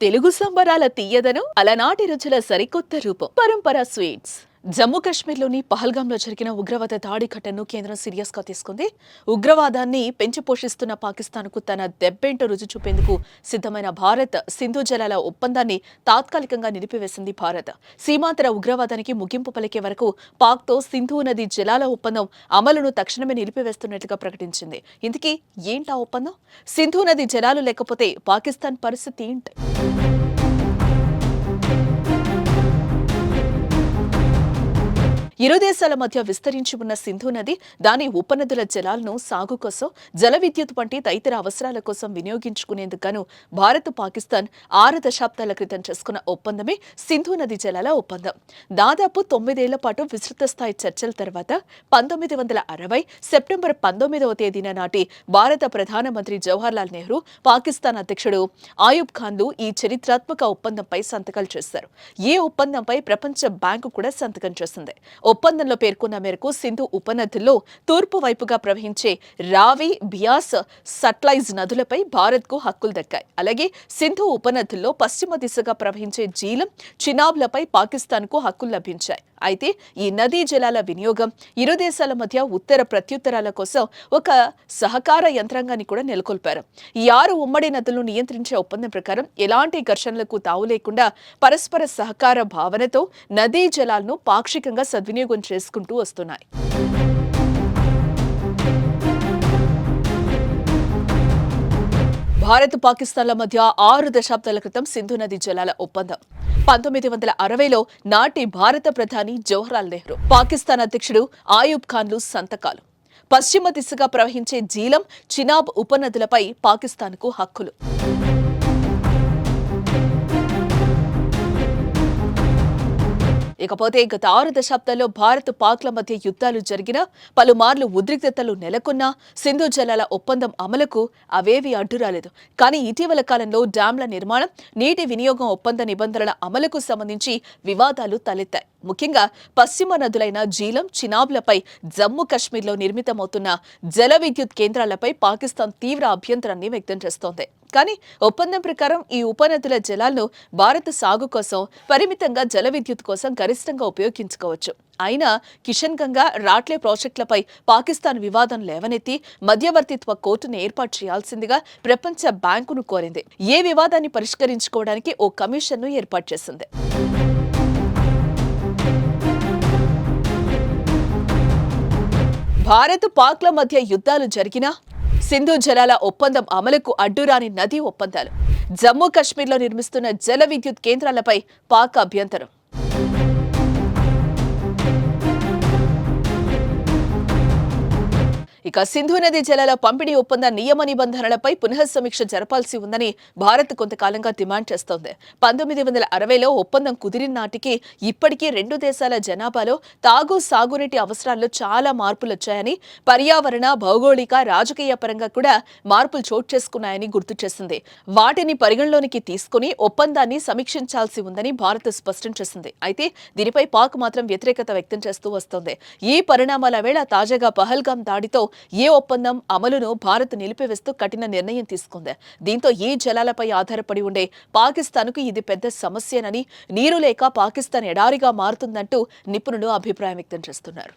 తెలుగు సంబరాల తీయదనం అలనాటి రుచుల సరికొత్త రూపం పరంపర స్వీట్స్. జమ్మూ కాశ్మీర్లోని పహల్గాంలో జరిగిన ఉగ్రవాద దాడి ఘటనను కేంద్రం సీరియస్ గా తీసుకుంది. ఉగ్రవాదాన్ని పెంచి పోషిస్తున్న పాకిస్తాన్కు తన దెబ్బేంటో రుచి చూపేందుకు సిద్ధమైన భారత్ సింధు జలాల ఒప్పందాన్ని తాత్కాలికంగా నిలిపివేసింది. భారత్ సీమాంతర ఉగ్రవాదానికి ముగింపు పలికే వరకు పాక్తో సింధు నది జలాల ఒప్పందం అమలును తక్షణమే నిలిపివేస్తున్నట్లుగా ప్రకటించింది. ఇంతకీ ఏంటా ఒప్పందం? సింధు నది జలాలు లేకపోతే పాకిస్తాన్ పరిస్థితి ఏంటి? ఇరు దేశాల మధ్య విస్తరించి ఉన్న సింధు నది దాని ఉపనదుల జలాలను సాగు కోసం, జల విద్యుత్ వంటి తదితర అవసరాల కోసం వినియోగించుకునేందుకు భారత్ పాకిస్తాన్ 6 దశాబ్దాల క్రితం చేసుకున్న ఒప్పందమే సింధు నది జలాల ఒప్పందం. దాదాపు 9 ఏళ్ల పాటు విస్తృత స్థాయి చర్చల తర్వాత 1960 సెప్టెంబర్ 19వ తేదీన నాటి భారత ప్రధానమంత్రి జవహర్లాల్ నెహ్రూ, పాకిస్తాన్ అధ్యక్షుడు ఆయూబ్ ఖాన్లు ఈ చరిత్రాత్మక ఒప్పందంపై సంతకాలు చేశారు. ఈ ఒప్పందంపై ప్రపంచ బ్యాంకు కూడా సంతకం చేసింది. ఒప్పందంలో పేర్కొన్న మేరకు సింధు ఉపనదుల్లో తూర్పు వైపుగా ప్రవహించే రావి, బియాస్, సట్లైజ్ నదులపై భారత్కు హక్కులు దక్కాయి. అలాగే సింధు ఉపనదుల్లో పశ్చిమ దిశగా ప్రవహించే జీలం, చినాబ్లపై పాకిస్తాన్కు హక్కులు లభించాయి. అయితే ఈ నదీ జలాల వినియోగం ఇరు దేశాల మధ్య ఉత్తర ప్రత్యుత్తరాల కోసం ఒక సహకార యంత్రాంగాన్ని కూడా నెలకొల్పారు. ఈ 6 ఉమ్మడి నదులను నియంత్రించే ఒప్పందం ప్రకారం ఎలాంటి ఘర్షణలకు తావు లేకుండా పరస్పర సహకార భావనతో నదీ జలాలను పాక్షికంగా సద్వినియోగం చేసుకుంటూ వస్తున్నాయి. భారత్ పాకిస్తాన్ల మధ్య 6 దశాబ్దాల క్రితం సింధు నది జలాల ఒప్పందం 1960లో నాటి భారత ప్రధాని జవహర్లాల్ నెహ్రూ, పాకిస్తాన్ అధ్యక్షుడు ఆయూబ్ ఖాన్లు సంతకాలు. పశ్చిమ దిశగా ప్రవహించే జీలం, చినాబ్ ఉపనదులపై పాకిస్తాన్కు హక్కులు. ఇకపోతే గత 6 దశాబ్దాల్లో భారత్ పాక్ల మధ్య యుద్ధాలు జరిగినా, పలుమార్లు ఉద్రిక్తతలు నెలకొన్నా సింధు జలాల ఒప్పందం అమలుకు అవేవీ అడ్డురాలేదు. కానీ ఇటీవల కాలంలో డ్యాంల నిర్మాణం, నీటి వినియోగం ఒప్పంద నిబంధనల అమలుకు సంబంధించి వివాదాలు తలెత్తాయి. ముఖ్యంగా పశ్చిమ నదులైన జీలం, చినాబ్లపై జమ్మూ కాశ్మీర్లో నిర్మితమవుతున్న జల విద్యుత్ కేంద్రాలపై పాకిస్తాన్ తీవ్ర అభ్యంతరాన్ని వ్యక్తం చేస్తోంది. కానీ ఒప్పందం ప్రకారం ఈ ఉపనదుల జలాలను భారత్ సాగు కోసం, పరిమితంగా జల విద్యుత్ కోసం గరిష్టంగా ఉపయోగించుకోవచ్చు. అయినా కిషన్ గంగా, రాట్లే ప్రాజెక్టులపై పాకిస్తాన్ వివాదం లేవనెత్తి మధ్యవర్తిత్వ కోర్టును ఏర్పాటు చేయాల్సిందిగా ప్రపంచ బ్యాంకును కోరింది. ఏ వివాదాన్ని పరిష్కరించుకోవడానికి ఓ కమిషన్ను ఏర్పాటు చేసింది. భారత్ పాక్ల మధ్య యుద్ధాలు జరిగినా సింధు జలాల ఒప్పందం అమలుకు అడ్డురాని నదీ ఒప్పందాలు. జమ్మూ కాశ్మీర్లో నిర్మిస్తున్న జల విద్యుత్ కేంద్రాలపై పాక్ అభ్యంతరం. ఇక సింధు నది జలాల పంపిణీ ఒప్పంద నియమ నిబంధనలపై పునఃసమీక్ష జరపాల్సి ఉందని భారత్ కొంతకాలంగా డిమాండ్ చేస్తోంది. 1960లో ఒప్పందం కుదిరిన నాటికి ఇప్పటికీ 2 దేశాల జనాభాలో తాగు, సాగునీటి అవసరాల్లో చాలా మార్పులు వచ్చాయని, పర్యావరణ, భౌగోళిక, రాజకీయ పరంగా కూడా మార్పులు చోటు చేసుకున్నాయని గుర్తు చేసింది. వాటిని పరిగణలోనికి తీసుకుని ఒప్పందాన్ని సమీక్షించాల్సి ఉందని భారత్ స్పష్టం చేసింది. అయితే దీనిపై పాక్ మాత్రం వ్యతిరేకత వ్యక్తం చేస్తూ వస్తోంది. ఈ పరిణామాల వేళ తాజాగా పహల్గాం దాడితో ఏ ఒప్పందం అమలును భారత్ నిలిపివేస్తూ కఠిన నిర్ణయం తీసుకుంది. దీంతో ఈ జలాలపై ఆధారపడి ఉండే పాకిస్తాన్కు ఇది పెద్ద సమస్యనని, నీరు లేక పాకిస్తాన్ ఎడారిగా మారుతుందంటూ నిపుణులు అభిప్రాయం వ్యక్తం చేస్తున్నారు.